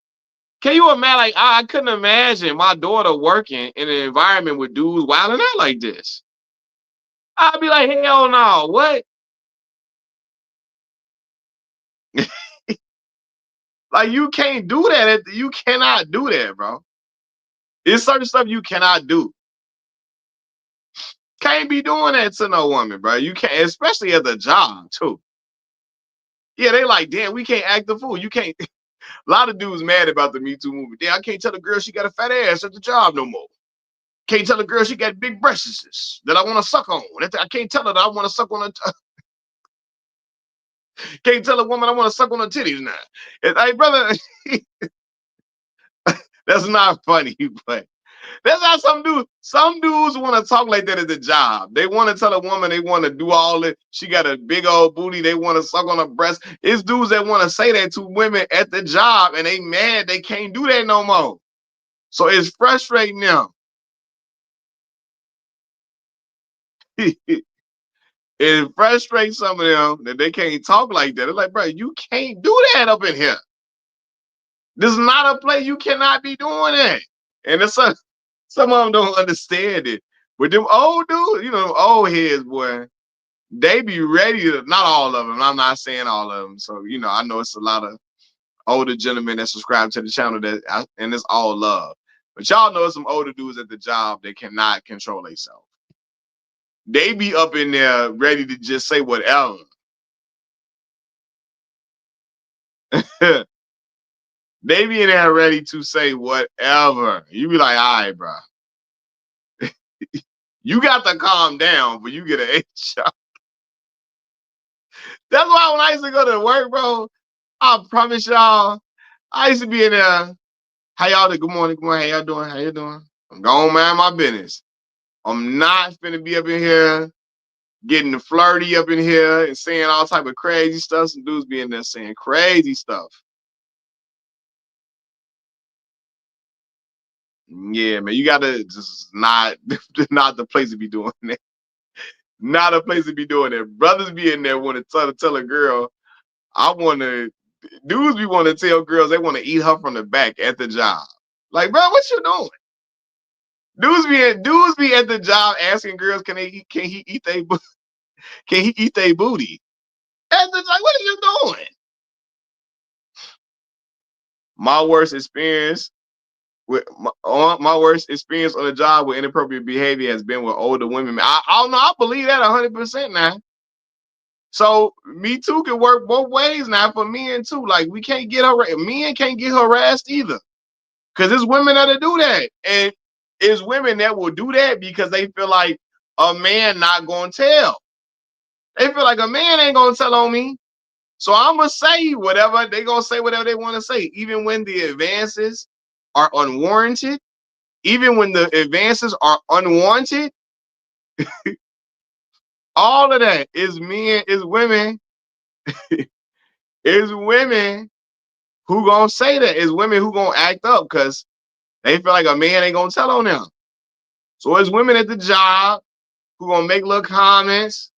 can you imagine? Like, I couldn't imagine my daughter working in an environment with dudes wilding out like this. I'd be like, hell no, what? Like, you can't do that. You cannot do that, bro. It's certain stuff you cannot do. Can't be doing that to no woman, bro. You can't, especially at the job, too. Yeah, they like, damn, we can't act the fool. You can't. A lot of dudes mad about the Me Too movement. Damn, I can't tell a girl she got a fat ass at the job no more. Can't tell a girl she got big breasts that I want to suck on. I can't tell her that I want to suck on her. Can't tell a woman I want to suck on her titties now. Hey, brother, that's not funny, but that's how some dudes want to talk like that at the job. They want to tell a woman they want to do all it. She got a big old booty. They want to suck on her breast. It's dudes that want to say that to women at the job, and they mad they can't do that no more. So it's frustrating them. It frustrates some of them that they can't talk like that. They're like, bro, you can't do that up in here. This is not a place. You cannot be doing that. And it's some of them don't understand it. But them old dudes, old heads, boy, they be ready to, not all of them. I'm not saying all of them. So, I know it's a lot of older gentlemen that subscribe to the channel and it's all love. But y'all know some older dudes at the job that cannot control themselves. They be up in there ready to just say whatever. They be in there ready to say whatever. You be like, all right, bro. You got to calm down, but you get an HR. That's why when I used to go to work, bro, I promise y'all, I used to be in there. How y'all doing? Good morning, good morning. How y'all doing? How you doing? I'm going mind my business. I'm not finna be up in here getting the flirty up in here and saying all type of crazy stuff. Some dudes be in there saying crazy stuff. Yeah, man, you gotta just not the place to be doing that. Not a place to be doing that. Brothers be in there want to tell a girl, I want to. Dudes be want to tell girls they want to eat her from the back at the job. Like, bro, what you doing? Dudes be at the job asking girls, can he eat their booty? At the like, what are you doing? My worst experience my worst experience on the job with inappropriate behavior has been with older women. I don't know. I believe that 100% now. So Me Too can work both ways now for men too. Like we can't get men can't get harassed either, because it's women that do that, and it's women that will do that because they feel like a man not gonna tell. They feel like a man ain't gonna tell on me, so I'm gonna say whatever they gonna say, whatever they want to say, even when the advances are unwarranted, even when the advances are unwanted. All of that is men, is women, is women who gonna say that, is women who gonna act up because they feel like a man ain't gonna tell on them. So it's women at the job who gonna make little comments.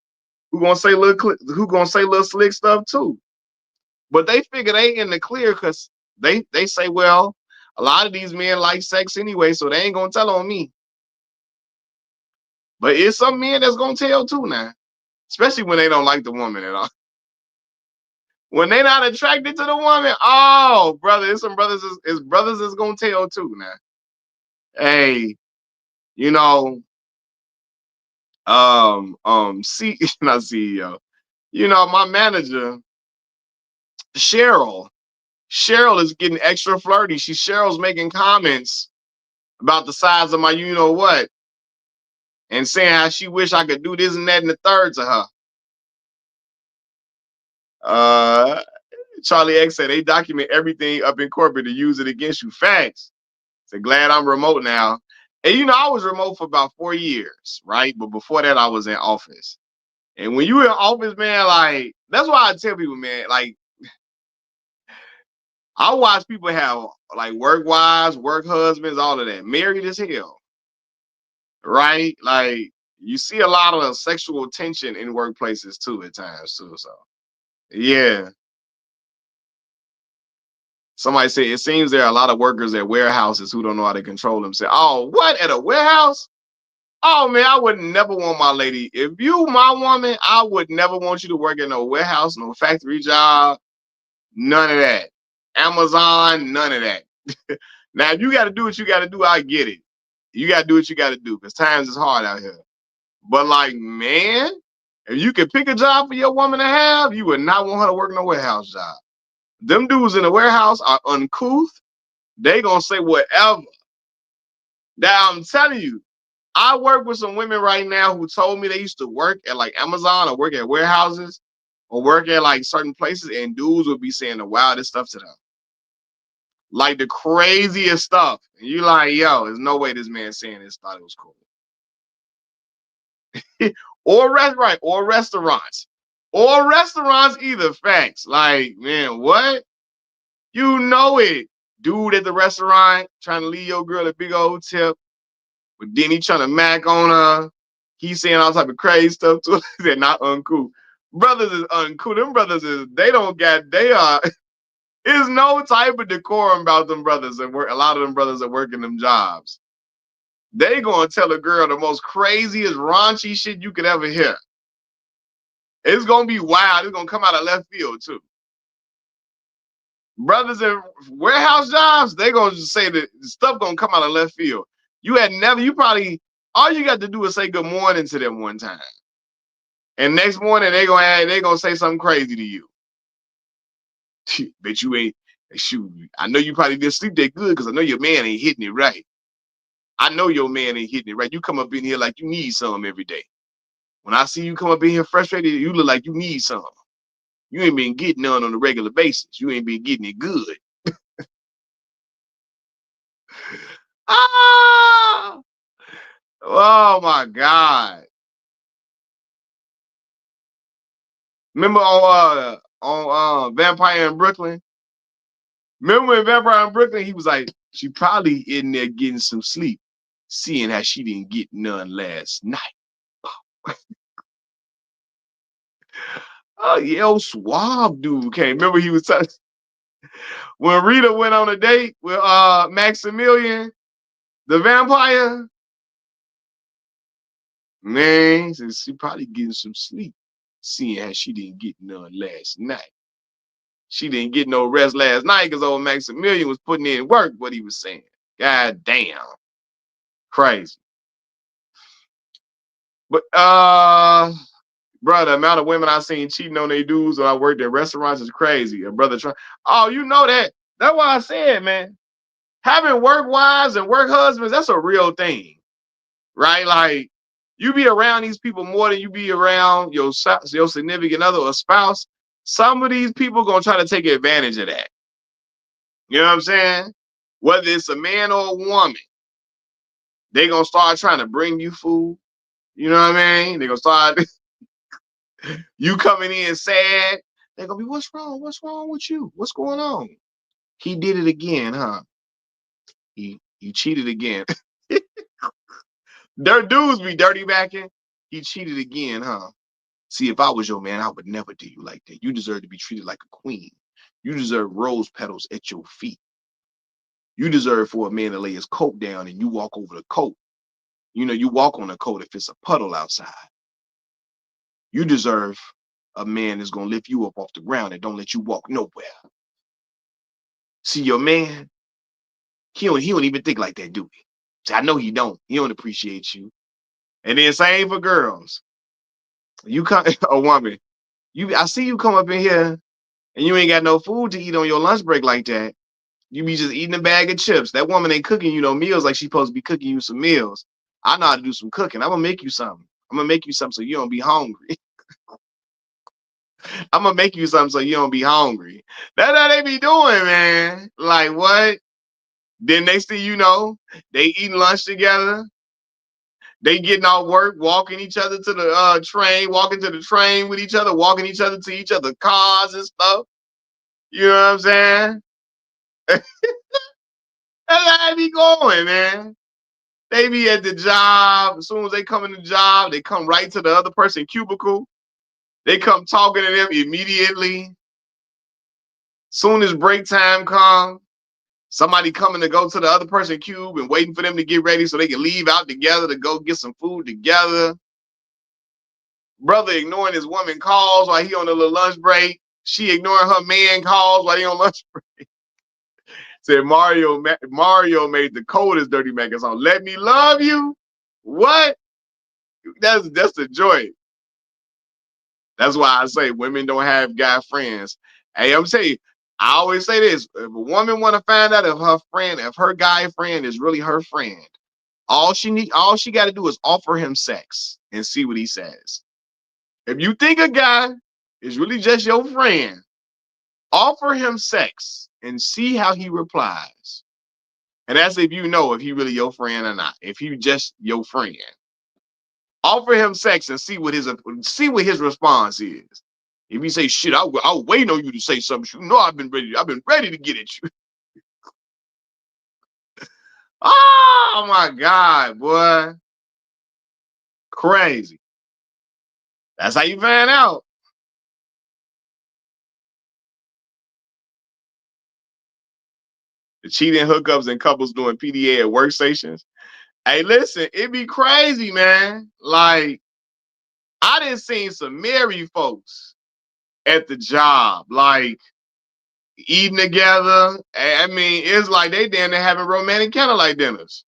who gonna say little slick stuff too. But they figure they in the clear because they say, well, a lot of these men like sex anyway, so they ain't gonna tell on me. But it's some men that's gonna tell too now, especially when they don't like the woman at all. When they not attracted to the woman, oh brother, it's some brothers is brothers is gonna tell too now. Hey, you know, see, not CEO. You know, my manager, Cheryl. Cheryl is getting extra flirty. Cheryl's making comments about the size of my you know what and saying how she wish I could do this and that and the third to her. Charlie X said they document everything up in corporate to use it against you. Facts. So glad I'm remote now. And you know, I was remote for about 4 years, right? But before that, I was in office. And when you in office, man, like that's why I tell people, man, like I watch people have like work wives, work husbands, all of that, married as hell, right? Like you see a lot of sexual tension in workplaces too at times too. So yeah. Somebody said it seems there are a lot of workers at warehouses who don't know how to control themselves. Oh, what at a warehouse? Oh man, I would never want my lady. If you my woman, I would never want you to work in no warehouse, no factory job, none of that. Amazon, none of that. Now, if you got to do what you got to do, I get it. You got to do what you got to do because times is hard out here. But like, man, if you could pick a job for your woman to have, you would not want her to work in a warehouse job. Them dudes in the warehouse are uncouth. They gonna say whatever. Now I'm telling you, I work with some women right now who told me they used to work at like Amazon or work at warehouses or work at like certain places, and dudes would be saying the wildest stuff to them. Like the craziest stuff. And you like, yo, there's no way this man saying this thought it was cool. Or right, or restaurants. Or restaurants either. Facts. Like, man, what? You know it. Dude at the restaurant trying to leave your girl a big old tip, but then he trying to mac on her. He's saying all type of crazy stuff to her. They're not uncool. Brothers is uncool. Them brothers is they don't get they are there's no type of decorum about them brothers and work a lot of them brothers that work in them jobs. They gonna tell a girl the most craziest raunchy shit you could ever hear. It's gonna be wild. It's gonna come out of left field too. Brothers in warehouse jobs, they gonna just say that stuff gonna come out of left field. You probably all you got to do is say good morning to them one time. And next morning they gonna say something crazy to you. Bet you ain't shoot. I know you probably didn't sleep that good because I know your man ain't hitting it right. I know your man ain't hitting it right. You come up in here like you need some every day. When I see you come up in here frustrated, you look like you need some. You ain't been getting none on a regular basis. You ain't been getting it good. Ah! Oh my God. Remember on Vampire in Brooklyn? Remember in Vampire in Brooklyn, he was like, she probably in there getting some sleep, seeing how she didn't get none last night. Oh, yeah, old Swab dude came. Remember he was when Rita went on a date with Maximilian, the vampire. Man, says she probably getting some sleep, seeing how she didn't get none last night. She didn't get no rest last night because old Maximilian was putting in work, what he was saying. God damn. Crazy. But bro, the amount of women I seen cheating on their dudes when I worked at restaurants is crazy. A brother trying, oh, you know that. That's why I said, man, having work wives and work husbands, that's a real thing. Right? Like you be around these people more than you be around your significant other or spouse. Some of these people gonna try to take advantage of that. You know what I'm saying? Whether it's a man or a woman, they gonna start trying to bring you food. You know what I mean? They gonna start you coming in sad. They're gonna be, what's wrong? What's wrong with you? What's going on? He did it again, huh? He cheated again. Their dudes be dirty backing. He cheated again, huh? See, if I was your man, I would never do you like that. You deserve to be treated like a queen. You deserve rose petals at your feet. You deserve for a man to lay his coat down and you walk over the coat. You know, you walk on the coat if it's a puddle outside. You deserve a man that's gonna lift you up off the ground and don't let you walk nowhere. See, your man, he don't even think like that, do he? See, I know he don't. He don't appreciate you. And then same for girls. You come a woman. I see you come up in here and you ain't got no food to eat on your lunch break like that. You be just eating a bag of chips. That woman ain't cooking you no meals like she supposed to be cooking you some meals. I know how to do some cooking. I'm gonna make you something. I'm gonna make you something so you don't be hungry. I'm gonna make you something so you don't be hungry. That's how they be doing, man. Like what? Then next thing you know, they eating lunch together. They getting off work, walking each other to the train, walking to the train with each other, walking each other to each other's cars and stuff. You know what I'm saying? That's how they be going, man. They be at the job. As soon as they come in the job, they come right to the other person's cubicle. They come talking to them immediately. Soon as break time comes, somebody coming to go to the other person's cube and waiting for them to get ready so they can leave out together to go get some food together. Brother ignoring his woman calls while he on a little lunch break. She ignoring her man calls while he on lunch break. Said Mario made the coldest dirty Mac song. Let me love you. What? That's the joy. That's why I say women don't have guy friends. Hey, I'm saying, I always say this: if a woman want to find out if her guy friend is really her friend, all she got to do is offer him sex and see what he says. If you think a guy is really just your friend, offer him sex and see how he replies. And that's if you know if he really your friend or not. If he just your friend, offer him sex and see what his response is. If he say shit, I was waiting on you to say something. You know I've been ready to get at you. Oh my God, boy. Crazy. That's how you find out. The cheating hookups and couples doing PDA at workstations. Hey, listen, it be crazy, man. Like, I done seen some married folks at the job, like eating together. I mean, it's like they damn near having romantic candlelight dinners.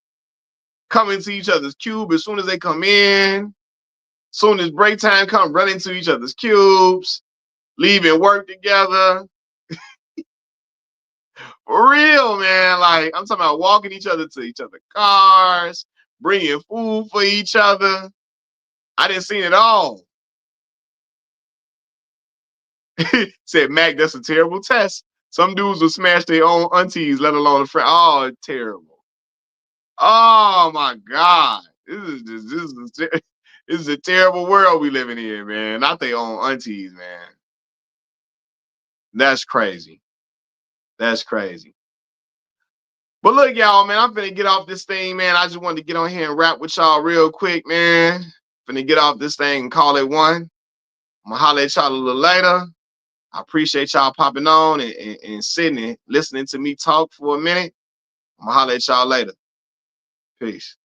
Coming to each other's cube as soon as they come in. Soon as break time come, running to each other's cubes, leaving work together. For real, man. Like, I'm talking about walking each other to each other's cars, bringing food for each other. I didn't see it all. Said Mac, that's a terrible test. Some dudes will smash their own aunties, let alone a friend. Oh, terrible. Oh my God. This is a terrible world we living in, man. Not their own aunties, man. That's crazy. That's crazy. But look, y'all, man, I'm finna get off this thing, man. I just wanted to get on here and rap with y'all real quick, man. Finna get off this thing and call it one. I'm gonna holler at y'all a little later. I appreciate y'all popping on and sitting and listening to me talk for a minute. I'm gonna holler at y'all later. Peace.